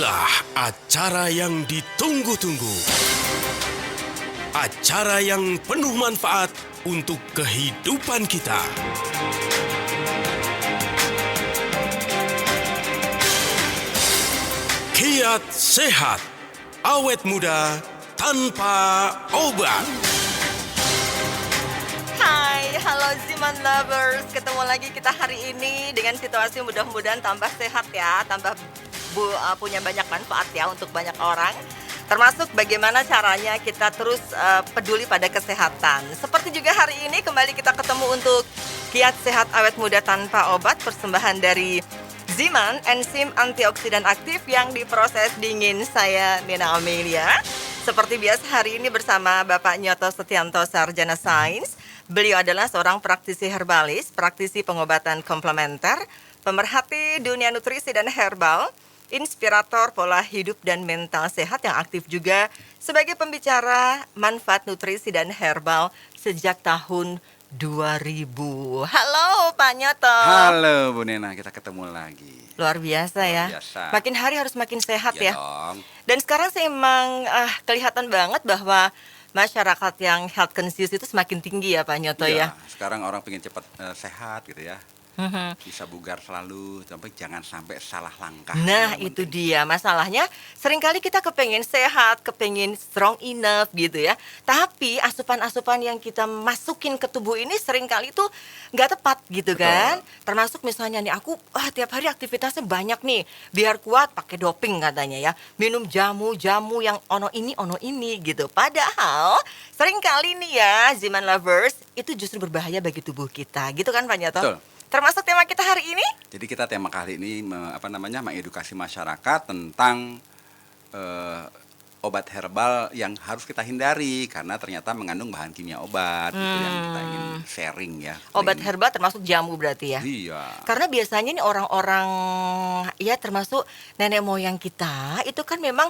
Inilah acara yang ditunggu-tunggu. Acara yang penuh manfaat untuk kehidupan kita. Kiat Sehat, awet muda tanpa obat. Hai, halo Ziman Lovers. Ketemu lagi kita hari ini dengan situasi mudah-mudahan tambah sehat ya, tambah punya banyak manfaat ya untuk banyak orang. Termasuk bagaimana caranya kita terus peduli pada kesehatan. Seperti juga hari ini kembali kita ketemu untuk Kiat Sehat Awet Muda Tanpa Obat, persembahan dari Ziman, enzim antioksidan aktif yang diproses dingin. Saya Nina Amelia. Seperti biasa hari ini bersama Bapak Nyoto Setianto, Sarjana Sains. Beliau adalah seorang praktisi herbalis, praktisi pengobatan komplementer, pemerhati dunia nutrisi dan herbal, inspirator pola hidup dan mental sehat yang aktif juga sebagai pembicara manfaat nutrisi dan herbal sejak tahun 2000. Halo Pak Nyoto. Halo Bu Nena, kita ketemu lagi. Luar biasa ya. Luar biasa. Makin hari harus makin sehat ya. Dong. Dan sekarang sih emang kelihatan banget bahwa masyarakat yang health conscious itu semakin tinggi ya Pak Nyoto ya. Sekarang orang pengen cepat sehat gitu ya. Bisa bugar selalu, tapi jangan sampai salah langkah. Nah Yang itu penting. dia masalahnya, seringkali kita kepengen sehat, kepengen strong enough gitu ya. Tapi asupan-asupan yang kita masukin ke tubuh ini seringkali tuh nggak tepat gitu Betul. kan. Termasuk misalnya nih aku tiap hari aktivitasnya banyak nih, biar kuat pakai doping katanya ya. Minum jamu-jamu yang ono ini gitu. Padahal seringkali nih ya Ziman Lovers, itu justru berbahaya bagi tubuh kita gitu kan Pak Nyoto. Betul. Termasuk tema kita hari ini. Jadi kita tema kali ini mengedukasi masyarakat tentang obat herbal yang harus kita hindari karena ternyata mengandung bahan kimia obat gitu yang kita ingin sharing ya. Obat Ini. herbal termasuk jamu berarti ya. Iya. Karena biasanya nih orang-orang ya termasuk nenek moyang kita itu kan memang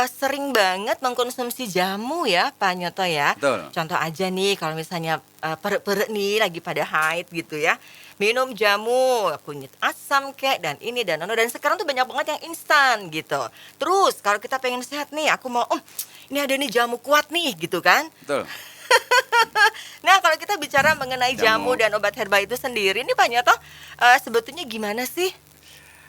sering banget mengkonsumsi jamu ya Pak Nyoto ya. Betul. Contoh aja nih kalau misalnya perut-perut nih lagi pada haid gitu ya. Minum jamu kunyit asam kek dan ini dan ono, dan sekarang tuh banyak banget yang instan gitu. Terus kalau kita pengen sehat nih, aku mau ini ada nih jamu kuat nih gitu kan. Betul. Nah, kalau kita bicara mengenai jamu Jamu. dan obat herbal itu sendiri nih Pak Nyoto, sebetulnya gimana sih?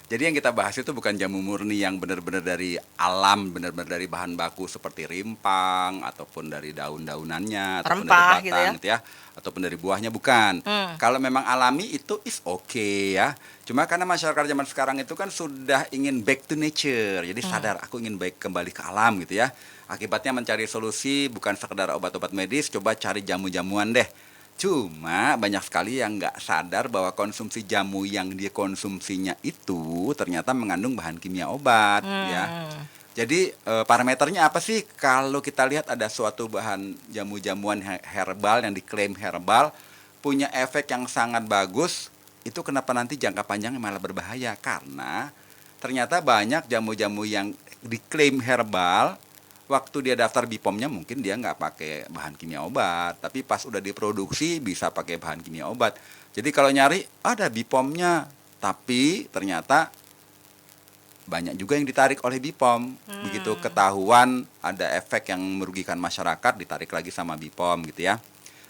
Jadi yang kita bahas itu bukan jamu murni yang benar-benar dari alam, benar-benar dari bahan baku seperti rimpang ataupun dari daun-daunannya ataupun Rempah dari gitu batang gitu ya, ataupun dari buahnya bukan. Kalau memang alami itu is okay ya. Cuma karena masyarakat zaman sekarang itu kan sudah ingin back to nature. Jadi sadar aku ingin baik kembali ke alam gitu ya. Akibatnya mencari solusi bukan sekedar obat-obat medis, coba cari jamu-jamuan deh. Cuma banyak sekali yang nggak sadar bahwa konsumsi jamu yang dia konsumsinya itu ternyata mengandung bahan kimia obat ya. Jadi parameternya apa sih kalau kita lihat ada suatu bahan jamu-jamuan herbal yang diklaim herbal punya efek yang sangat bagus, itu kenapa nanti jangka panjangnya malah berbahaya? Karena ternyata banyak jamu-jamu yang diklaim herbal, waktu dia daftar BPOM-nya mungkin dia nggak pakai bahan kimia obat, tapi pas udah diproduksi bisa pakai bahan kimia obat. Jadi kalau nyari ada BPOM-nya, tapi ternyata banyak juga yang ditarik oleh BPOM. Begitu ketahuan ada efek yang merugikan masyarakat, ditarik lagi sama BPOM gitu ya.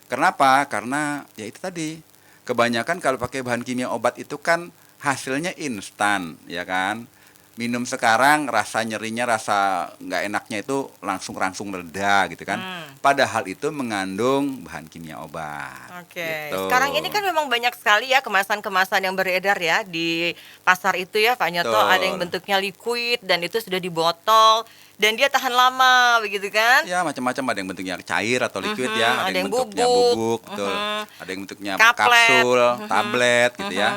Kenapa? Karena ya itu tadi, kebanyakan kalau pakai bahan kimia obat itu kan hasilnya instan, ya kan? Minum sekarang rasa nyerinya, rasa nggak enaknya itu langsung reda gitu kan. Padahal itu mengandung bahan kimia obat. Oke. Gitu. Sekarang ini kan memang banyak sekali ya kemasan-kemasan yang beredar ya di pasar itu ya Pak Nyoto. Betul. Ada yang bentuknya liquid dan itu sudah di botol dan dia tahan lama begitu kan? Ya macam-macam, ada yang bentuknya cair atau liquid ya, ada yang bentuknya bubuk. bubuk, betul. Ada yang bentuknya Kaplet. kapsul, tablet gitu ya.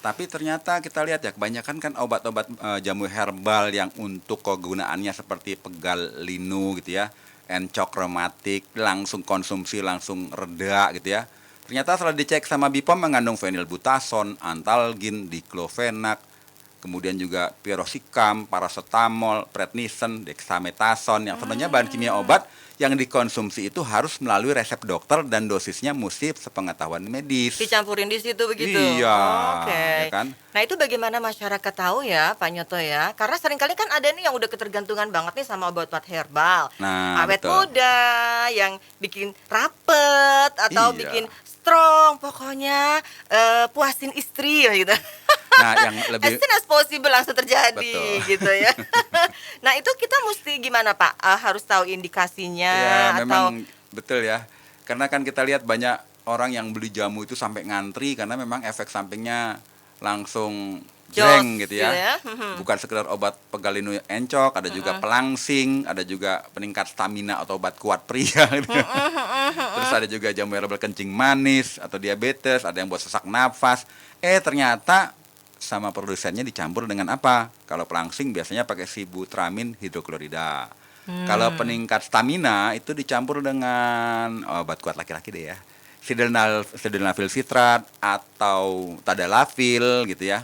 Tapi ternyata kita lihat ya kebanyakan kan obat-obat jamu herbal yang untuk kegunaannya seperti pegal linu gitu ya, encok rematik, langsung konsumsi langsung reda gitu ya. Ternyata setelah dicek sama BPOM mengandung fenilbutason, antalgin, diklofenak, kemudian juga piroxicam, paracetamol, prednison, dexamethasone yang sebenarnya bahan kimia obat yang dikonsumsi itu harus melalui resep dokter dan dosisnya mesti sepengetahuan medis. Dicampurin di situ begitu. Iya, Oke. ya kan? Nah, itu bagaimana masyarakat tahu ya, Pak Nyoto ya? Karena seringkali kan ada nih yang udah ketergantungan banget nih sama obat-obat herbal. Nah, Awet betul. muda, yang bikin rapet atau Iya. bikin strong, pokoknya puasin istri gitu. Nah, yang lebih As soon as possible langsung terjadi Betul. gitu ya. Nah, itu kita mesti gimana, Pak? Harus tahu indikasinya ya atau memang betul ya. Karena kan kita lihat banyak orang yang beli jamu itu sampai ngantri karena memang efek sampingnya langsung Jos, jreng gitu gitu ya. ya. Bukan sekedar obat pegalinu encok, ada juga pelangsing, ada juga peningkat stamina atau obat kuat pria gitu. Terus ada juga jamu herbal kencing manis atau diabetes, ada yang buat sesak nafas. Ternyata sama produsennya dicampur dengan apa? Kalau pelangsing biasanya pakai sibutramine hidroklorida. Kalau peningkat stamina itu dicampur dengan obat kuat laki-laki deh ya. Sildenafil sitrat atau tadalafil gitu ya.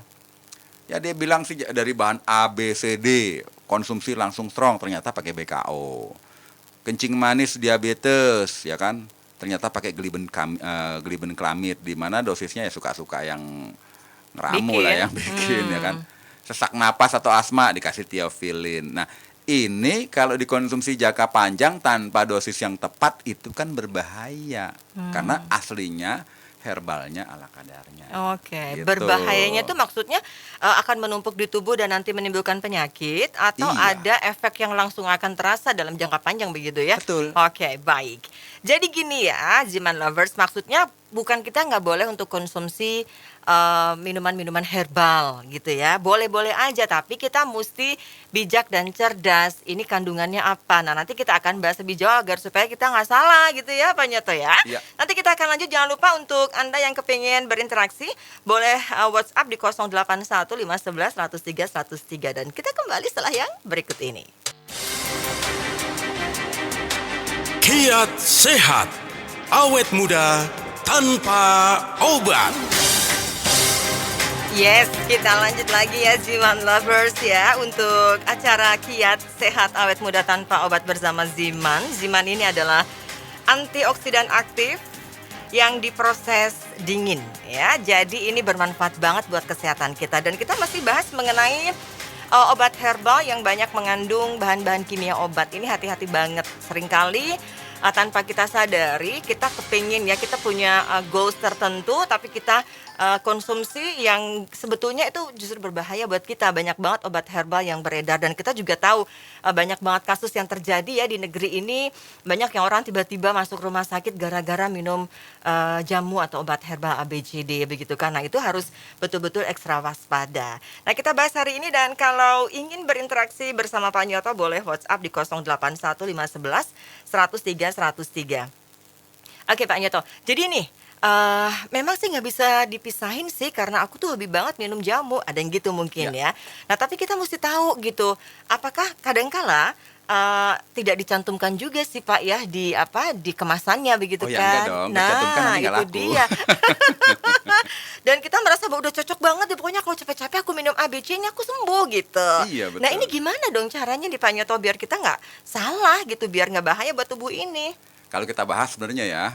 Ya dia bilang sih dari bahan A, B, C, D, konsumsi langsung strong, ternyata pakai BKO. Kencing manis diabetes ya kan, ternyata pakai glibenclamid, di mana dosisnya ya suka-suka yang ngeramu lah yang bikin ya kan. Sesak napas atau asma dikasih tiofilin. Nah, ini kalau dikonsumsi jangka panjang tanpa dosis yang tepat itu kan berbahaya. Karena aslinya herbalnya ala kadarnya. Oke, Gitu. berbahayanya itu maksudnya akan menumpuk di tubuh dan nanti menimbulkan penyakit atau Iya. ada efek yang langsung akan terasa dalam jangka panjang begitu ya? Betul. Oke, baik. Jadi gini ya, Ziman Lovers, maksudnya bukan kita nggak boleh untuk konsumsi minuman-minuman herbal gitu ya. Boleh-boleh aja, tapi kita mesti bijak dan cerdas. Ini kandungannya apa? Nah, nanti kita akan bahas lebih jauh agar supaya kita nggak salah gitu ya, Pak Nyoto ya. Iya. Nanti kita akan lanjut, jangan lupa untuk Anda yang kepingin berinteraksi, boleh WhatsApp di 081 511 103 103 dan kita kembali setelah yang berikut ini. Kiat sehat, awet muda tanpa obat. Yes, kita lanjut lagi ya Ziman Lovers ya untuk acara Kiat Sehat Awet Muda Tanpa Obat bersama Ziman. Ziman ini adalah antioksidan aktif yang diproses dingin ya. Jadi ini bermanfaat banget buat kesehatan kita dan kita masih bahas mengenai obat herbal yang banyak mengandung bahan-bahan kimia obat. Ini hati-hati banget. Seringkali tanpa kita sadari kita kepingin ya, kita punya goals tertentu tapi kita konsumsi yang sebetulnya itu justru berbahaya buat kita. Banyak banget obat herbal yang beredar dan kita juga tahu banyak banget kasus yang terjadi ya di negeri ini. Banyak yang orang tiba-tiba masuk rumah sakit gara-gara minum jamu atau obat herbal ABCD begitu kan. Nah, itu harus betul-betul ekstra waspada. Nah, kita bahas hari ini dan kalau ingin berinteraksi bersama Pak Nyoto boleh WhatsApp di 081 511 103 103. Oke Pak Nyoto, jadi nih memang sih nggak bisa dipisahin sih karena aku tuh hobi banget minum jamu, ada yang gitu mungkin ya. Nah tapi kita mesti tahu gitu, apakah kadangkala tidak dicantumkan juga sih Pak ya di kemasannya begitu Oh ya, kan? enggak dong, dicantumkan nanti nggak itu laku. dia. Dan kita merasa bahwa udah cocok banget deh, pokoknya kalau capek-capek aku minum ABC ini aku sembuh gitu. Iya, betul. Nah ini gimana dong caranya di Pak Nyoto biar kita nggak salah gitu, biar nggak bahaya buat tubuh ini? Kalau kita bahas sebenarnya ya,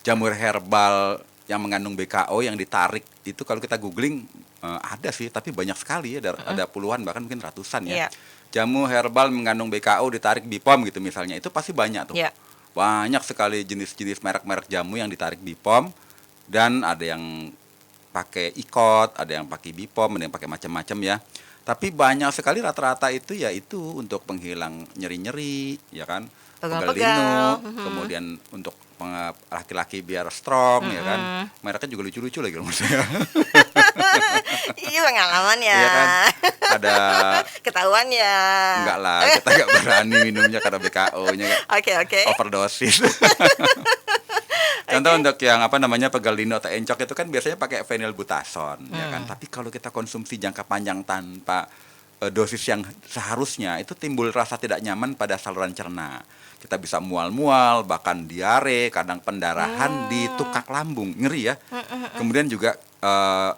jamur herbal yang mengandung BKO yang ditarik itu kalau kita googling ada sih, tapi banyak sekali ya, ada puluhan bahkan mungkin ratusan ya. Iya. Jamu herbal mengandung BKO ditarik BPOM gitu misalnya, itu pasti banyak tuh. Iya. Banyak sekali jenis-jenis merek-merek jamu yang ditarik BPOM dan ada yang pakai ikot, ada yang pakai BPOM, ada yang pakai macam-macam ya. Tapi banyak sekali rata-rata itu ya itu untuk penghilang nyeri-nyeri, ya kan? Pegal-pegal. Pegalinu, kemudian untuk laki-laki biar strong, ya kan? Mereknya juga lucu-lucu lagi menurut saya. Iya pengalaman ya. Iya kan? Ada Ketahuan ya. enggak lah, kita enggak berani minumnya karena BKO-nya Oke. overdosis. Contoh untuk yang pegalinu atau encok itu kan biasanya pakai phenylbutazone, ya kan. Tapi kalau kita konsumsi jangka panjang tanpa dosis yang seharusnya, itu timbul rasa tidak nyaman pada saluran cerna. Kita bisa mual-mual, bahkan diare, kadang pendarahan di tukak lambung, ngeri ya. Kemudian juga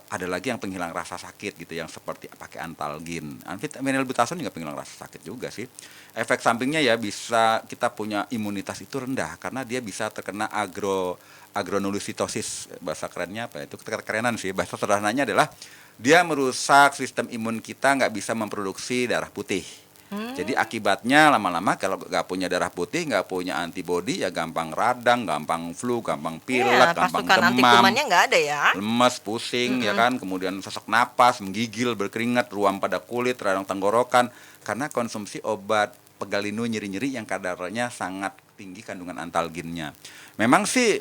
ada lagi yang penghilang rasa sakit gitu, yang seperti pakai antalgin. Vinylbutazon juga penghilang rasa sakit juga sih. Efek sampingnya ya bisa kita punya imunitas itu rendah karena dia bisa terkena agronulisitosis, bahasa kerennya apa itu, kerenan sih. Bahasa sederhananya adalah dia merusak sistem imun kita, nggak bisa memproduksi darah putih. Jadi akibatnya lama-lama kalau nggak punya darah putih, nggak punya antibodi, ya gampang radang, gampang flu, gampang pilek, gampang pasukan anti demam, kumannya nggak ada ya. lemes, pusing, ya kan, kemudian sesak napas, menggigil, berkeringat, ruam pada kulit, radang tenggorokan, karena konsumsi obat pegal linu nyeri-nyeri yang kadarnya sangat tinggi kandungan antalginnya. Memang sih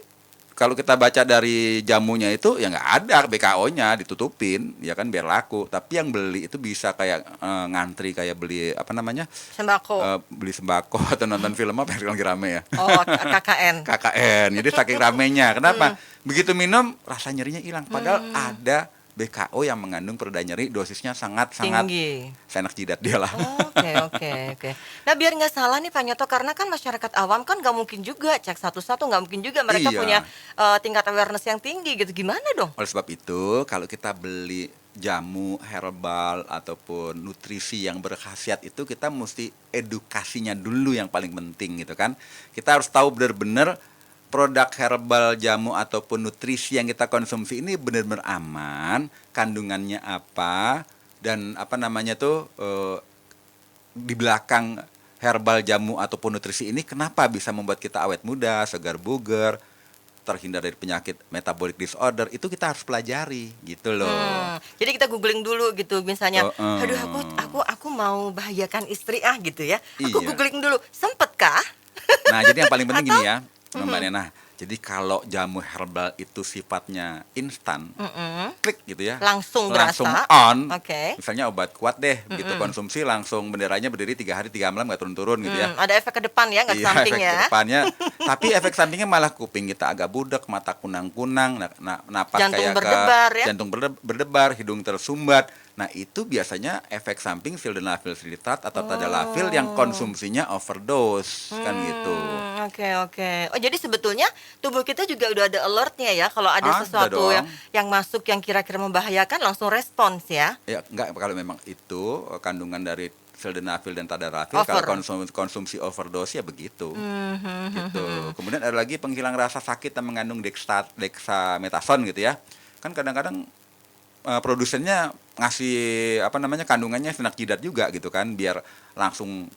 kalau kita baca dari jamunya itu ya nggak ada BKO-nya, ditutupin ya kan biar laku. Tapi yang beli itu bisa kayak ngantri kayak beli apa namanya? Sembako. Beli sembako atau nonton film apa yang lagi rame ya? Oh, KKN. KKN. Jadi saking ramenya. Kenapa? Begitu minum rasa nyerinya hilang. Padahal ada BKO yang mengandung pereda nyeri, dosisnya sangat-sangat Tinggi. seenak jidat dia lah. Oke. Nah, biar nggak salah nih Pak Nyoto, karena kan masyarakat awam kan nggak mungkin juga cek satu-satu, nggak mungkin juga mereka Iya. punya tingkat awareness yang tinggi gitu. Gimana dong? Oleh sebab itu, kalau kita beli jamu herbal ataupun nutrisi yang berkhasiat itu, kita mesti edukasinya dulu yang paling penting gitu kan. Kita harus tahu benar-benar produk herbal, jamu ataupun nutrisi yang kita konsumsi ini benar-benar aman, kandungannya apa, dan apa namanya tuh di belakang herbal, jamu ataupun nutrisi ini kenapa bisa membuat kita awet muda, segar bugar, terhindar dari penyakit metabolic disorder, itu kita harus pelajari gitu loh. Jadi kita googling dulu gitu, misalnya, Heeh. aduh aku mau bahagiakan istri gitu ya. Aku Iya. googling dulu, sempet kah? Nah, jadi yang paling penting gini ya, Mbak Nena. Jadi kalau jamu herbal itu sifatnya instan, klik gitu ya, Langsung langsung berasa. on. Oke. Misalnya obat kuat deh, begitu konsumsi langsung benderanya berdiri 3 hari 3 malam nggak turun-turun gitu ya. Ada efek ke depan ya, nggak Iya, samping efek ya. kedepannya. Tapi efek sampingnya malah kuping kita agak budek, mata kunang-kunang, napas Jantung kayak berdebar ya. jantung berdebar, hidung tersumbat. Nah, itu biasanya efek samping sildenafil silitat atau tadalafil yang konsumsinya overdose, kan gitu. Oke. Oh, jadi sebetulnya tubuh kita juga udah ada alertnya ya, kalau ada Ada sesuatu dong. yang masuk yang kira-kira membahayakan, langsung respons ya. Ya, enggak, kalau memang itu kandungan dari sildenafil dan tadalafil, kalau konsumsi overdose ya begitu. Gitu. Kemudian ada lagi penghilang rasa sakit yang mengandung dexamethasone gitu ya. Kan kadang-kadang produsennya ngasih apa namanya kandungannya senak jidat juga gitu kan, biar langsung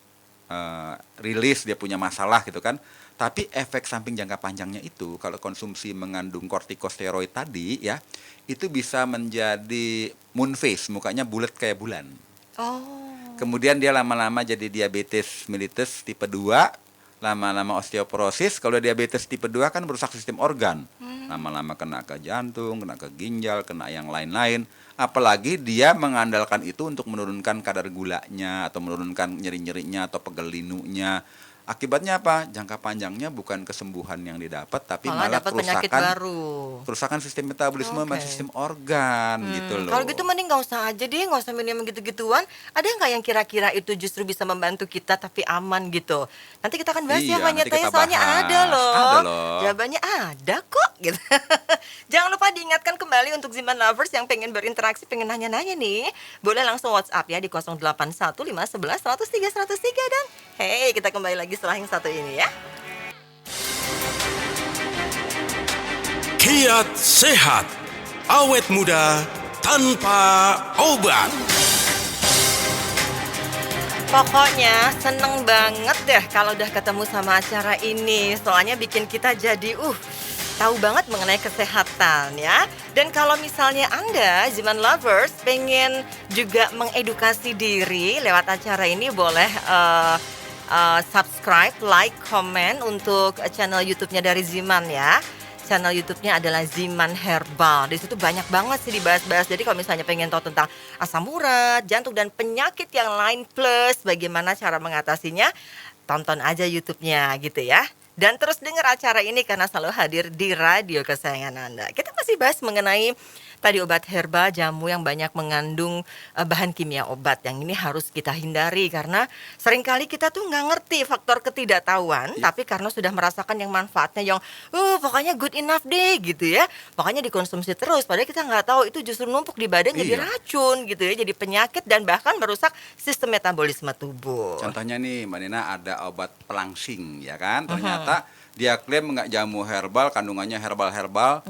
rilis dia punya masalah gitu kan. Tapi efek samping jangka panjangnya itu kalau konsumsi mengandung kortikosteroid tadi ya, itu bisa menjadi moon face, mukanya bulat kayak bulan. Oh. Kemudian dia lama-lama jadi diabetes mellitus tipe 2, lama-lama osteoporosis. Kalau diabetes tipe 2 kan merusak sistem organ. Lama-lama kena ke jantung, kena ke ginjal, kena yang lain-lain. Apalagi dia mengandalkan itu untuk menurunkan kadar gulanya atau menurunkan nyeri-nyerinya atau pegal linunya. Akibatnya apa? Jangka panjangnya bukan kesembuhan yang didapat, tapi malah dapat penyakit baru. kerusakan sistem metabolisme dan sistem organ gitu loh. Kalau gitu mending nggak usah aja deh, nggak usah minum gitu-gituan. Ada nggak yang kira-kira itu justru bisa membantu kita tapi aman gitu? Nanti kita akan bahas ya Iya, Pak nanti Nyoto ya, kita soalnya bahas. ada loh. Ada loh. Jawabannya ada kok gitu. Jangan lupa diingatkan kembali untuk Ziman Lovers yang pengen berinteraksi, pengen nanya-nanya nih. Boleh langsung WhatsApp ya di 081511103103 dan hey, kita kembali lagi setelah yang satu ini ya. Kiat sehat, awet muda tanpa obat. Pokoknya seneng banget deh kalau udah ketemu sama acara ini. Soalnya bikin kita jadi tahu banget mengenai kesehatan ya. Dan kalau misalnya Anda, Ziman Lovers, pengen juga mengedukasi diri lewat acara ini, boleh subscribe, like, komen untuk channel YouTube-nya dari Ziman ya. Channel YouTube-nya adalah Ziman Herbal. Di situ banyak banget sih dibahas-bahas. Jadi kalau misalnya pengen tahu tentang asam urat, jantung dan penyakit yang lain plus bagaimana cara mengatasinya, tonton aja YouTube-nya gitu ya. Dan terus dengar acara ini karena selalu hadir di radio kesayangan Anda. Kita masih bahas mengenai tadi obat herba, jamu yang banyak mengandung bahan kimia obat. Yang ini harus kita hindari karena seringkali kita tuh nggak ngerti faktor ketidaktahuan, Iya. tapi karena sudah merasakan yang manfaatnya yang pokoknya good enough deh gitu ya. Pokoknya dikonsumsi terus, padahal kita nggak tahu itu justru numpuk di badan jadi Iya. racun gitu ya, jadi penyakit dan bahkan merusak sistem metabolisme tubuh. Contohnya nih Mbak Nina ada obat pelangsing ya kan, ternyata dia klaim nggak jamu herbal, kandungannya herbal-herbal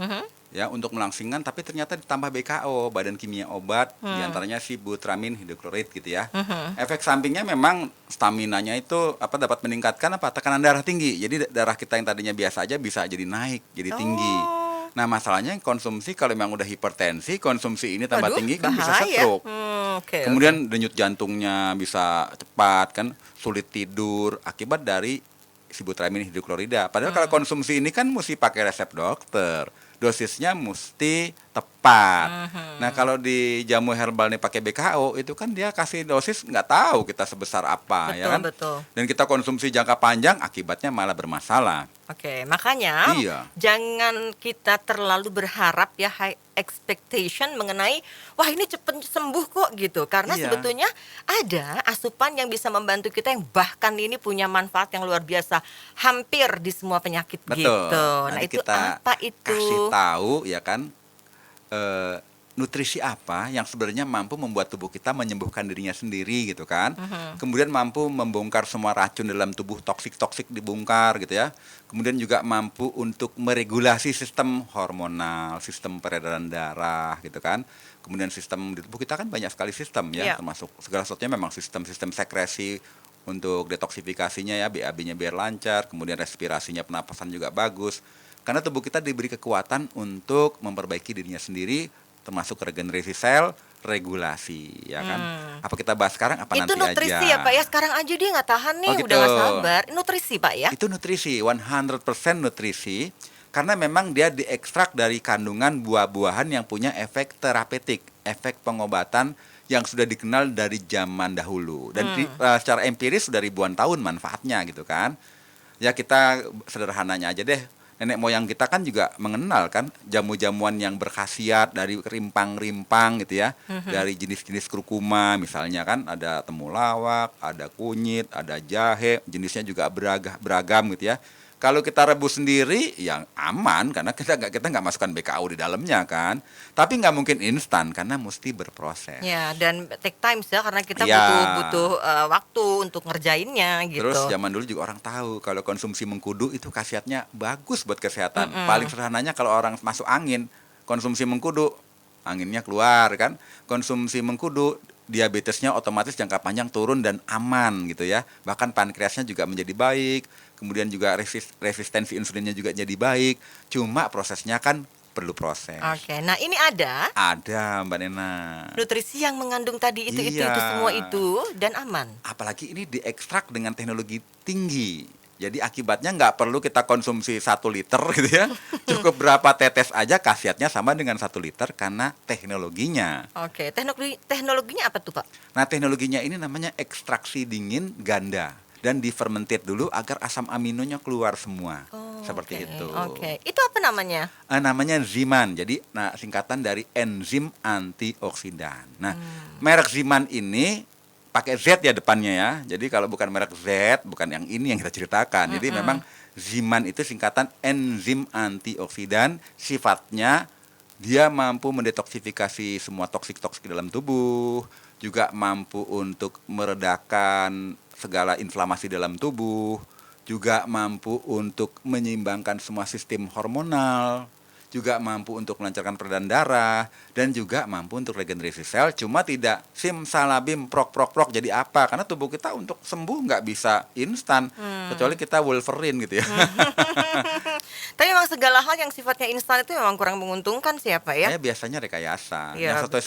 ya untuk melangsingkan, tapi ternyata ditambah BKO, badan kimia obat, diantaranya sibutramine hidroklorid gitu ya. Efek sampingnya memang staminanya itu dapat meningkatkan tekanan darah tinggi, jadi darah kita yang tadinya biasa aja bisa jadi naik, jadi tinggi. Oh. Nah masalahnya konsumsi kalau memang udah hipertensi, konsumsi ini tambah Waduh, tinggi kan bisa bahaya. stroke. Oke, Kemudian denyut jantungnya bisa cepat kan, sulit tidur akibat dari sibutramine hidroklorida. Padahal kalau konsumsi ini kan mesti pakai resep dokter. Dosisnya mesti tepat. Nah, kalau di jamu herbal nih pakai BKO itu kan dia kasih dosis nggak tahu kita sebesar apa ya betul, kan. betul. Dan kita konsumsi jangka panjang akibatnya malah bermasalah. Oke, makanya Iya. jangan kita terlalu berharap ya high expectation mengenai wah ini cepet sembuh kok gitu. Karena Iya. sebetulnya ada asupan yang bisa membantu kita yang bahkan ini punya manfaat yang luar biasa hampir di semua penyakit Betul. gitu. Nah, Nanti itu kita apa itu? kasih tahu ya kan nutrisi apa yang sebenarnya mampu membuat tubuh kita menyembuhkan dirinya sendiri gitu kan. Kemudian mampu membongkar semua racun dalam tubuh toksik-toksik dibongkar gitu ya. Kemudian juga mampu untuk meregulasi sistem hormonal, sistem peredaran darah gitu kan. Kemudian sistem di tubuh kita kan banyak sekali sistem ya, Iya. termasuk segala sesuatunya memang sistem-sistem sekresi untuk detoksifikasinya ya, BAB-nya biar lancar, kemudian respirasinya, pernapasan juga bagus. Karena tubuh kita diberi kekuatan untuk memperbaiki dirinya sendiri, termasuk regenerasi sel, regulasi, ya kan? Apa kita bahas sekarang? Apa Itu nanti nutrisi aja? ya Pak ya, sekarang aja dia nggak tahan nih, Oh, udah nggak gitu. sabar. Nutrisi Pak ya? Itu nutrisi, 100% nutrisi, karena memang dia diekstrak dari kandungan buah-buahan yang punya efek terapeutik, efek pengobatan yang sudah dikenal dari zaman dahulu. Dan secara empiris sudah ribuan tahun manfaatnya gitu kan. Ya kita sederhananya aja deh. Nenek moyang kita kan juga mengenal kan jamu-jamuan yang berkhasiat dari rimpang-rimpang gitu ya. Dari jenis-jenis kurkuma misalnya kan ada temulawak, ada kunyit, ada jahe, jenisnya juga beragam gitu ya. Kalau kita rebus sendiri yang aman karena kita nggak masukkan BKO di dalamnya kan. Tapi nggak mungkin instan karena mesti berproses. Ya, dan take time ya karena kita Iya. butuh waktu untuk ngerjainnya gitu. Terus zaman dulu juga orang tahu kalau konsumsi mengkudu itu khasiatnya bagus buat kesehatan. Paling sederhananya kalau orang masuk angin, konsumsi mengkudu, anginnya keluar kan. Konsumsi mengkudu, diabetesnya otomatis jangka panjang turun dan aman gitu ya. Bahkan pankreasnya juga menjadi baik. Kemudian juga resistensi insulinnya juga jadi baik. Cuma prosesnya kan perlu proses. Oke, nah ini ada Ada Mbak Nena. nutrisi yang mengandung tadi itu Iya. semua itu dan aman. Apalagi ini diekstrak dengan teknologi tinggi. Jadi akibatnya nggak perlu kita konsumsi 1 liter gitu ya. Cukup berapa tetes aja khasiatnya sama dengan 1 liter karena teknologinya. Oke, teknologinya apa tuh Pak? Nah teknologinya ini namanya ekstraksi dingin ganda. Dan difermented dulu agar asam aminonya keluar semua. Seperti Oke, itu. Oke, itu apa namanya? Namanya Ziman. Jadi singkatan dari enzim antioksidan. Nah, merek Ziman ini pakai Z ya depannya ya. Jadi kalau bukan merek Z, bukan yang ini yang kita ceritakan. Jadi memang Ziman itu singkatan enzim antioksidan, sifatnya dia mampu mendetoksifikasi semua toksik-toksik dalam tubuh, juga mampu untuk meredakan segala inflamasi dalam tubuh, juga mampu untuk menyeimbangkan semua sistem hormonal, juga mampu untuk melancarkan peredaran darah, dan juga mampu untuk regenerasi sel. Cuma tidak simsalabim prok jadi apa? Karena tubuh kita untuk sembuh nggak bisa instan, kecuali kita Wolverine gitu ya. Tapi memang segala hal yang sifatnya instan itu memang kurang menguntungkan siapa ya? Biasanya rekayasa. Iya, betul.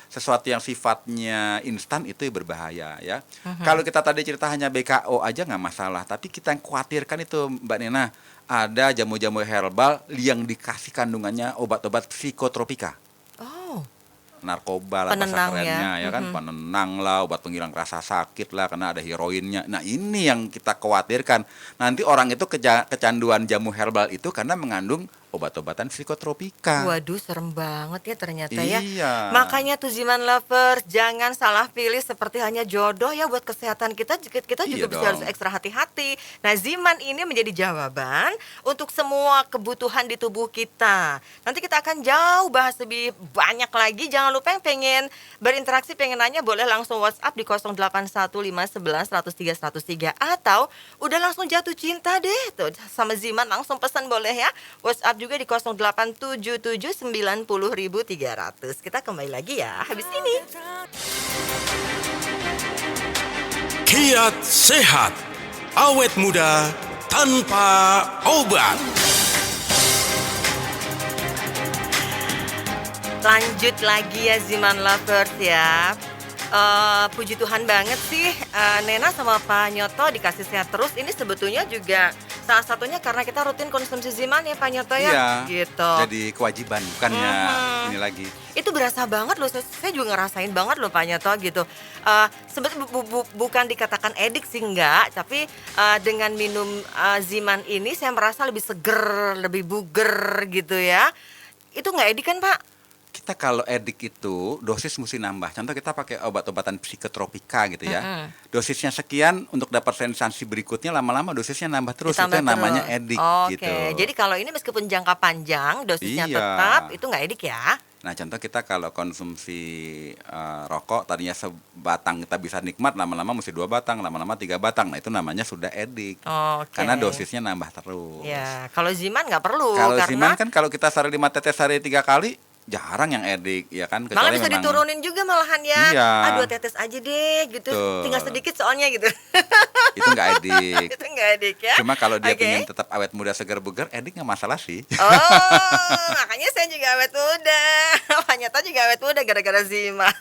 Sesuatu yang sifatnya instan itu berbahaya ya. Kalau kita tadi cerita hanya BKO aja nggak masalah, tapi kita yang khawatirkan itu Mbak Nena, ada jamu-jamu herbal yang dikasih kandungannya obat-obat psikotropika. Oh, Narkoba lah bahasa Penenang ya. kerennya ya kan, penenang lah, obat penghilang rasa sakit lah karena ada heroinnya. Nah ini yang kita khawatirkan, nanti orang itu kecanduan jamu herbal itu karena mengandung obat-obatan psikotropika. Waduh, serem banget ya ternyata ya. Iya. Makanya tuh Ziman Lovers, jangan salah pilih seperti hanya jodoh ya buat kesehatan kita. Kita juga Iya bisa harus dong. ekstra hati-hati. Nah, Ziman ini menjadi jawaban untuk semua kebutuhan di tubuh kita. Nanti kita akan jauh bahas lebih banyak lagi. Jangan lupa yang pengen berinteraksi, pengen nanya, boleh langsung WhatsApp di 081511103103 atau udah langsung jatuh cinta deh tuh sama Ziman, langsung pesan boleh ya. WhatsApp juga di 0877900300. Kita kembali lagi ya habis ini. Kiat sehat, awet muda tanpa obat. Lanjut lagi ya Ziman Lovers ya. Puji Tuhan banget sih Nena sama Pak Nyoto dikasih sehat terus. Ini sebetulnya juga salah satunya karena kita rutin konsumsi Ziman ya Pak Nyoto ya. Iya. Gitu. Jadi kewajiban, bukannya ini lagi. Itu berasa banget loh, saya juga ngerasain banget loh Pak Nyoto gitu. Sebetulnya bukan dikatakan edik sih enggak, tapi dengan minum Ziman ini saya merasa lebih seger, lebih buger gitu ya. Itu nggak edik kan Pak? Kita kalau edik itu dosis mesti nambah. Contoh kita pakai obat-obatan psikotropika gitu ya. Dosisnya sekian untuk dapat sensasi berikutnya, lama-lama dosisnya nambah terus. Ditambah Itu yang namanya terus. edik Oke, gitu. jadi kalau ini meskipun jangka panjang dosisnya Iya. tetap, itu nggak edik ya? Nah, contoh kita kalau konsumsi rokok tadinya sebatang kita bisa nikmat, lama-lama mesti 2 batang, lama-lama 3 batang. Nah, itu namanya sudah edik. Oke. Karena dosisnya nambah terus. Ya, kalau Ziman nggak perlu Kalau karena Ziman kan kalau kita sehari 5 tetes sehari 3 kali, jarang yang edik ya kan, malah kecuali bisa memang diturunin juga malahan ya. Iya. 2 tetes aja deh gitu. Betul. Tinggal sedikit soalnya gitu. itu nggak edik. Itu nggak edik ya. Cuma kalau dia Oke. pengen tetap awet muda segar bugar, edik nggak masalah sih. Oh, makanya saya juga awet muda. Ternyata juga awet muda gara-gara Ziman.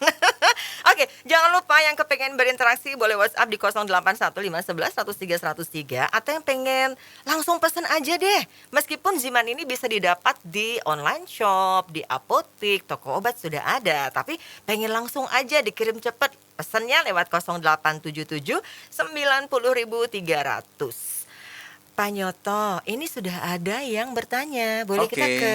Oke, jangan lupa yang kepengen berinteraksi boleh WhatsApp di 081511103103 atau yang pengen langsung pesen aja deh. Meskipun Ziman ini bisa didapat di online shop, di apotik, toko obat sudah ada, tapi pengen langsung aja dikirim cepet. Pesannya lewat 0877 90.300. Pak Nyoto, ini sudah ada yang bertanya. Boleh kita Oke. ke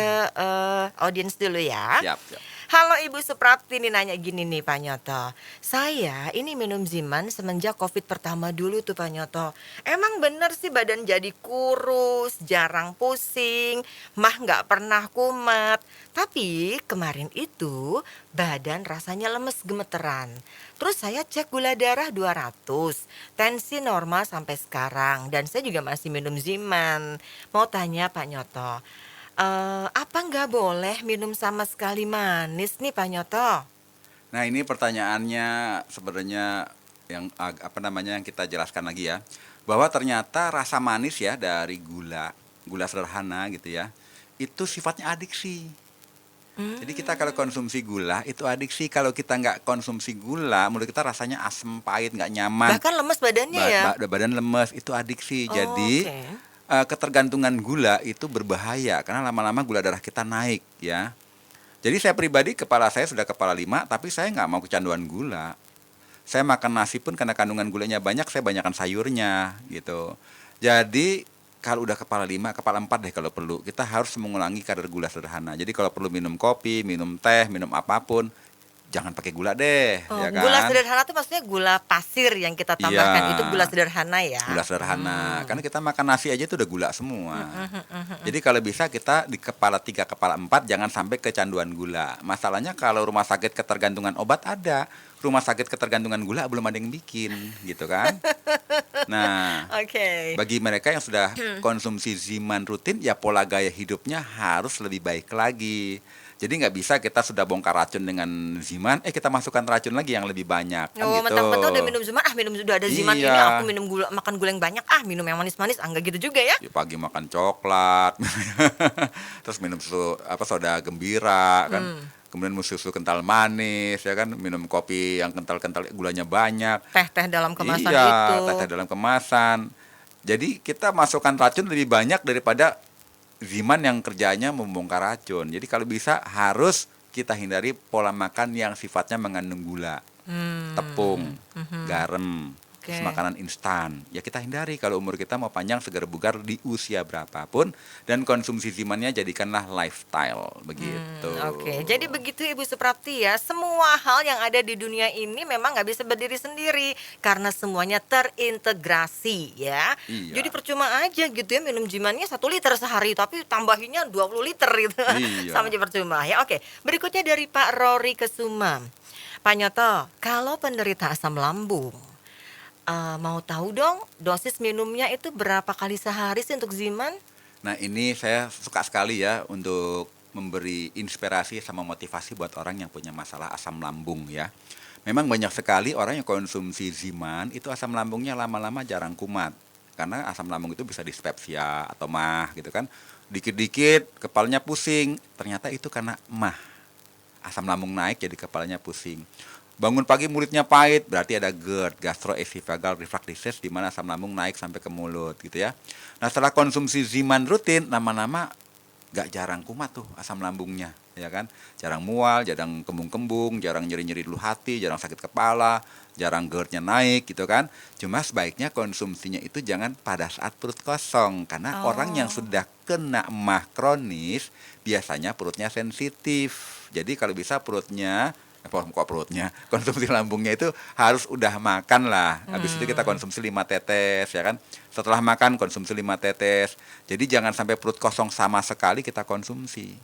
audiens dulu ya. Siap, siap. Halo Ibu Suprapti, ini nanya gini nih Pak Nyoto. Saya ini minum Ziman semenjak COVID pertama dulu tuh Pak Nyoto. Emang bener sih badan jadi kurus, jarang pusing, mah nggak pernah kumat. Tapi kemarin itu badan rasanya lemes gemeteran. Terus saya cek gula darah 200, tensi normal sampai sekarang. Dan saya juga masih minum Ziman. Mau tanya Pak Nyoto, apa nggak boleh minum sama sekali manis nih Pak Nyoto? Nah, ini pertanyaannya sebenarnya yang yang kita jelaskan lagi ya, bahwa ternyata rasa manis ya dari gula sederhana gitu ya, itu sifatnya adiksi. Jadi kita kalau konsumsi gula itu adiksi. Kalau kita nggak konsumsi gula, mulut kita rasanya asam, pahit, nggak nyaman. Bahkan lemes badannya ya? Badan lemes, itu adiksi. Oh, Jadi oke. ketergantungan gula itu berbahaya karena lama-lama gula darah kita naik ya. Jadi saya pribadi, kepala saya sudah kepala 5, tapi saya nggak mau kecanduan gula. Saya makan nasi pun karena kandungan gulanya banyak, saya banyakkan sayurnya gitu. Jadi kalau udah kepala 5, kepala 4 deh kalau perlu, kita harus mengulangi kadar gula sederhana. Jadi kalau perlu minum kopi, minum teh, minum apapun, jangan pakai gula deh, Oh, ya kan? gula sederhana itu maksudnya gula pasir yang kita tambahkan. Iya. Itu gula sederhana ya? Gula sederhana. Karena kita makan nasi aja itu udah gula semua. Jadi kalau bisa kita di kepala 3, kepala 4 jangan sampai kecanduan gula. Masalahnya kalau rumah sakit ketergantungan obat ada, rumah sakit ketergantungan gula belum ada yang bikin, gitu kan? Nah, Oke. bagi mereka yang sudah konsumsi Ziman rutin, ya pola gaya hidupnya harus lebih baik lagi. Jadi nggak bisa kita sudah bongkar racun dengan Ziman, kita masukkan racun lagi yang lebih banyak. Kan Oh, gitu. mentang-mentang udah minum Ziman, minum sudah ada Ziman ini, Iya. aku minum gula, makan gula yang banyak, minum yang manis-manis, enggak gitu juga ya? Ya, pagi makan coklat, terus minum soda gembira kan, kemudian susu kental manis ya kan, minum kopi yang kental-kental gulanya banyak. Teh-teh dalam kemasan Iya, itu. teh dalam kemasan. Jadi kita masukkan racun lebih banyak daripada Ziman yang kerjanya membongkar racun. Jadi kalau bisa harus kita hindari pola makan yang sifatnya mengandung gula, tepung, garam. Oke. terus makanan instan. Ya kita hindari kalau umur kita mau panjang, segar, bugar di usia berapapun, dan konsumsi zimannya jadikanlah lifestyle begitu. Oke, jadi begitu Ibu Suprapti ya. Semua hal yang ada di dunia ini memang nggak bisa berdiri sendiri karena semuanya terintegrasi ya. Iya. Jadi percuma aja gitu ya minum jimannya 1 liter sehari tapi tambahinnya 20 liter gitu. Iya. Sama aja percuma ya. Oke, berikutnya dari Pak Rory Kesuma. Pak Nyoto, kalau penderita asam lambung, mau tahu dong dosis minumnya itu berapa kali sehari sih untuk Ziman? Nah ini saya suka sekali ya untuk memberi inspirasi sama motivasi buat orang yang punya masalah asam lambung ya. Memang banyak sekali orang yang konsumsi Ziman itu asam lambungnya lama-lama jarang kumat. Karena asam lambung itu bisa dispepsia atau mah gitu kan. Dikit-dikit kepalanya pusing, ternyata itu karena mah. Asam lambung naik jadi kepalanya pusing. Bangun pagi mulutnya pahit, berarti ada GERD, gastroesophageal reflux disease, di mana asam lambung naik sampai ke mulut gitu ya. Nah setelah konsumsi Ziman rutin, lama-lama gak jarang kumat tuh asam lambungnya, ya kan? Jarang mual, jarang kembung-kembung, jarang nyeri-nyeri dulu hati, jarang sakit kepala, jarang GERD-nya naik gitu kan. Cuma sebaiknya konsumsinya itu jangan pada saat perut kosong, karena orang yang sudah kena emah kronis biasanya perutnya sensitif. Jadi kalau bisa konsumsi lambungnya itu harus udah makan lah. Habis itu kita konsumsi 5 tetes ya kan. Setelah makan konsumsi 5 tetes. Jadi jangan sampai perut kosong sama sekali kita konsumsi.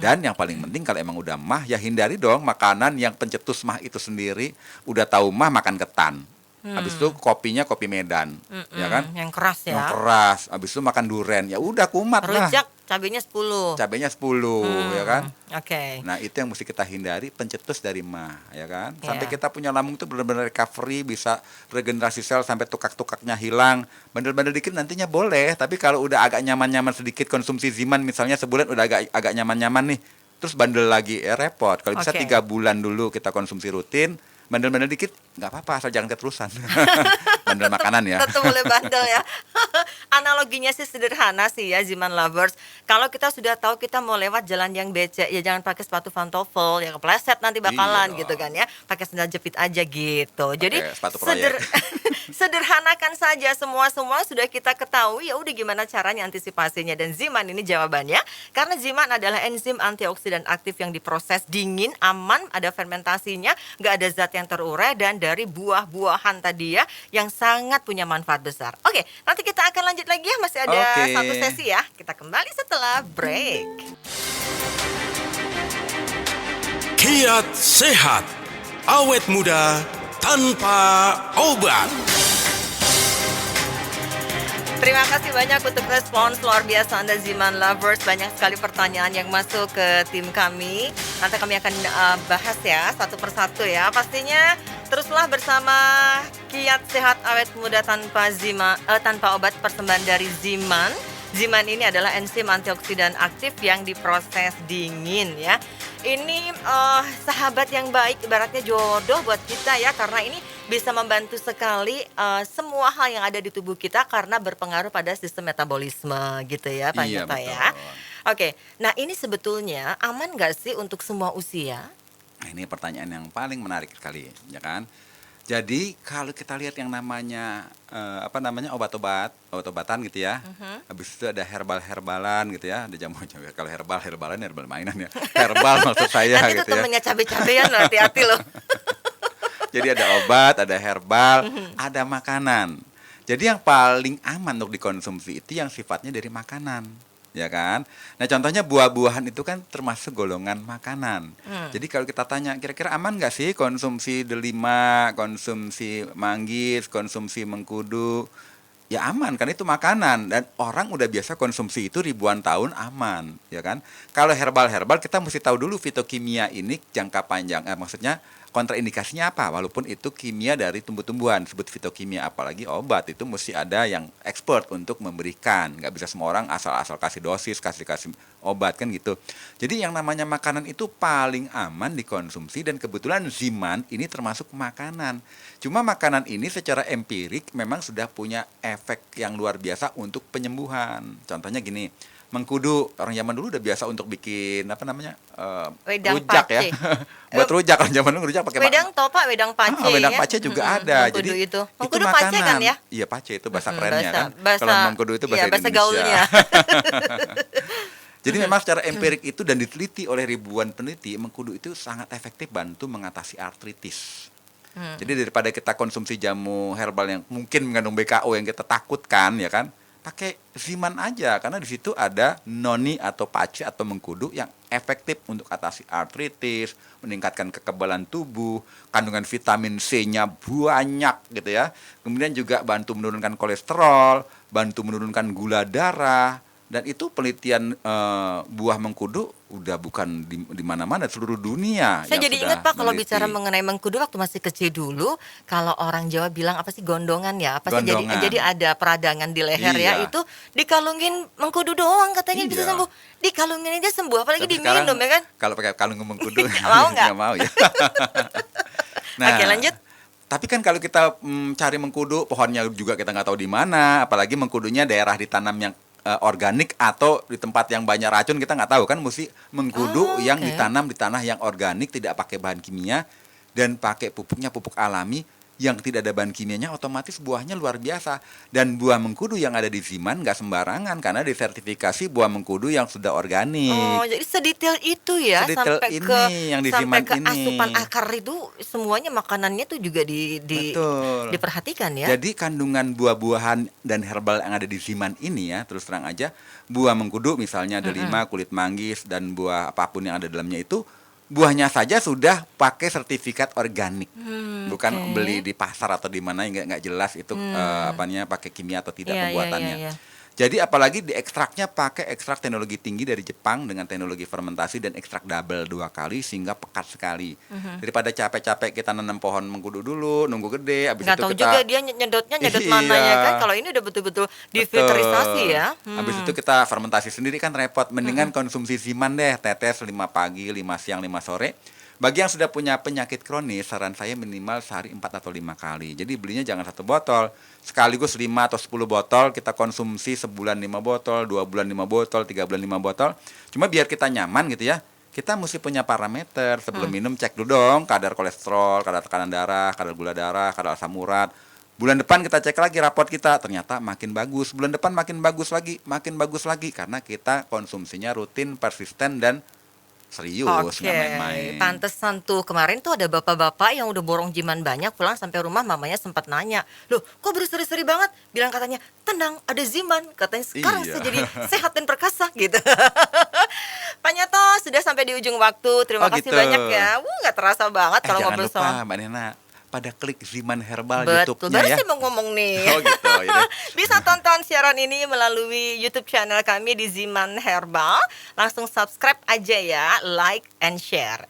Dan yang paling penting kalau emang udah mah ya hindari dong makanan yang pencetus mah itu sendiri. Udah tahu mah makan ketan. Habis itu kopinya kopi Medan, ya kan? Yang keras ya. Yang keras. Habis itu makan duren. Ya udah kumat lah. Rujak cabenya 10. Cabenya 10 ya kan. Oke. Nah itu yang mesti kita hindari, pencetus dari mah ya kan. Sampai Iya. kita punya lambung itu benar-benar recovery, bisa regenerasi sel sampai tukak-tukaknya hilang. Bandel-bandel dikit nantinya boleh, tapi kalau udah agak nyaman-nyaman sedikit konsumsi Ziman misalnya sebulan udah agak nyaman-nyaman nih, terus bandel lagi ya repot. Kalau bisa Oke. 3 bulan dulu kita konsumsi rutin, bandel-bandel dikit nggak apa-apa asal jangan keterusan. Bandel makanan ya. Tetap boleh bandel ya. Analoginya sih sederhana sih ya Ziman lovers. Kalau kita sudah tahu kita mau lewat jalan yang becek ya jangan pakai sepatu pantofel ya kepleset nanti bakalan Iya gitu dong. kan ya. Pakai sandal jepit aja gitu. Jadi sepatu proyek. sederhanakan saja semua sudah kita ketahui ya udah gimana caranya antisipasinya dan Ziman ini jawabannya karena Ziman adalah enzim antioksidan aktif yang diproses dingin, aman, ada fermentasinya, nggak ada zat yang terurai dan dari buah-buahan tadi ya yang sangat punya manfaat besar. Oke, nanti kita akan lanjut lagi ya masih ada Oke. satu sesi ya. Kita kembali setelah break. Kiat sehat, awet muda tanpa obat. Terima kasih banyak untuk respons luar biasa Anda Ziman lovers. Banyak sekali pertanyaan yang masuk ke tim kami. Nanti kami akan bahas ya satu persatu ya. Pastinya teruslah bersama Kiat Sehat Awet Muda tanpa obat persembahan dari Ziman. Ziman ini adalah enzim antioksidan aktif yang diproses dingin ya. Ini sahabat yang baik, ibaratnya jodoh buat kita ya, karena ini bisa membantu sekali semua hal yang ada di tubuh kita karena berpengaruh pada sistem metabolisme gitu ya Pak Iya, Nyoto ya. betul. Oke, nah ini sebetulnya aman nggak sih untuk semua usia? Nah, ini pertanyaan yang paling menarik sekali, ya kan? Jadi kalau kita lihat yang namanya obat-obatan gitu ya. Habis itu ada herbalan gitu ya, ada jamu-jamu. Kalau herbalan mainan ya. Herbal maksud saya Nanti itu gitu ya. temennya cabai-cabean loh, hati-hati loh. Jadi ada obat, ada herbal, ada makanan. Jadi yang paling aman untuk dikonsumsi itu yang sifatnya dari makanan, ya kan? Nah contohnya buah-buahan itu kan termasuk golongan makanan. Jadi kalau kita tanya kira-kira aman nggak sih konsumsi delima, konsumsi manggis, konsumsi mengkudu? Ya aman kan itu makanan dan orang udah biasa konsumsi itu ribuan tahun aman, ya kan? Kalau herbal kita mesti tahu dulu fitokimia ini jangka panjang, maksudnya kontraindikasinya apa? Walaupun itu kimia dari tumbuh-tumbuhan, sebut fitokimia, apalagi obat itu mesti ada yang expert untuk memberikan. Nggak bisa semua orang asal-asal kasih dosis, kasih obat kan gitu. Jadi yang namanya makanan itu paling aman dikonsumsi dan kebetulan Ziman ini termasuk makanan. Cuma makanan ini secara empirik memang sudah punya efek yang luar biasa untuk penyembuhan. Contohnya gini, mengkudu. Orang zaman dulu udah biasa untuk bikin apa namanya? Wedang Rujak pace. ya. Buat rujak, orang zaman dulu rujak pakai Wedang topa, wedang pace wedang ya. pace juga Mm-mm, ada. mengkudu Jadi itu. itu Mengkudu pace kan makanan. ya? Iya, pace itu bahasa Mm-mm, kerennya kan. bahasa- Kalau mengkudu itu bahasa iya, bahasa Indonesia. gaulnya. Jadi memang secara empirik itu dan diteliti oleh ribuan peneliti, mengkudu itu sangat efektif bantu mengatasi artritis. Jadi daripada kita konsumsi jamu herbal yang mungkin mengandung BKO yang kita takutkan ya kan, pakai Ziman aja karena di situ ada noni atau pace atau mengkudu yang efektif untuk atasi artritis, meningkatkan kekebalan tubuh, kandungan vitamin C-nya banyak gitu ya. Kemudian juga bantu menurunkan kolesterol, bantu menurunkan gula darah. Dan itu penelitian buah mengkudu udah bukan di mana-mana seluruh dunia. Saya yang jadi sudah ingat Pak kalau meneliti. bicara mengenai mengkudu waktu masih kecil dulu, kalau orang Jawa bilang apa sih gondongan ya? Apa sih Gondongan. jadi ada peradangan di leher ya, Iya. itu dikalungin mengkudu doang katanya bisa Iya. sembuh. Dikalungin aja sembuh apalagi Tapi sekarang diminum ya kan? Kalau pakai kalung mengkudu Mau nggak? mau ya. Oke, lanjut. Tapi kan kalau kita cari mengkudu, pohonnya juga kita nggak tahu di mana, apalagi mengkudunya daerah ditanam yang organik atau di tempat yang banyak racun kita nggak tahu kan, mesti mengkudu yang oke. ditanam di tanah yang organik, tidak pakai bahan kimia dan pakai pupuknya pupuk alami yang tidak ada bahan kimianya, otomatis buahnya luar biasa. Dan buah mengkudu yang ada di Ziman nggak sembarangan karena disertifikasi buah mengkudu yang sudah organik. Oh, jadi sedetail itu ya Sedetail sampai ini ke yang di sampai Ziman ke ini. asupan akar itu semuanya makanannya tuh juga Betul. diperhatikan ya. Jadi kandungan buah-buahan dan herbal yang ada di Ziman ini ya, terus terang aja, buah mengkudu misalnya ada 5, kulit manggis dan buah apapun yang ada dalamnya itu, buahnya saja sudah pakai sertifikat organik, bukan oke. beli di pasar atau di mana yang nggak jelas itu apanya pakai kimia atau tidak Iya, iya, pembuatannya. iya, iya. Jadi apalagi di ekstraknya pakai ekstrak teknologi tinggi dari Jepang dengan teknologi fermentasi dan ekstrak double 2 kali sehingga pekat sekali. Daripada capek-capek kita nanam pohon mengkudu dulu, nunggu gede, habis Nggak itu tahu kita juga dia nyedotnya nyedot mananya Iya. kan. Kalau ini udah betul-betul difilterisasi ya. Habis itu kita fermentasi sendiri kan repot. Mendingan konsumsi Ziman deh, tetes 5 pagi, 5 siang, 5 sore. Bagi yang sudah punya penyakit kronis, saran saya minimal sehari 4 atau 5 kali. Jadi belinya jangan 1 botol. Sekaligus 5 atau 10 botol, kita konsumsi sebulan 5 botol, 2 bulan 5 botol, 3 bulan 5 botol. Cuma biar kita nyaman gitu ya. Kita mesti punya parameter. Sebelum minum cek dulu dong kadar kolesterol, kadar tekanan darah, kadar gula darah, kadar asam urat. Bulan depan kita cek lagi raport kita, ternyata makin bagus. Bulan depan makin bagus lagi karena kita konsumsinya rutin, persisten dan serius, Oke, nggak main-main. pantesan tuh kemarin tuh ada bapak-bapak yang udah borong Jiman banyak pulang sampai rumah mamanya sempat nanya, loh kok berseri-seri banget? Bilang katanya tenang ada Ziman, katanya sekarang Iya. saya jadi sehat dan perkasa gitu. Pak Nyoto sudah sampai di ujung waktu, terima Oh, kasih gitu. banyak ya. Nggak terasa banget kalau Jangan ngobrol lupa sama. Mbak Nena, pada klik Ziman Herbal Betul, YouTube-nya baru ya. sih mau ngomong nih. Oh gitu, ya. Bisa tonton siaran ini melalui YouTube channel kami di Ziman Herbal. Langsung subscribe aja ya, like and share.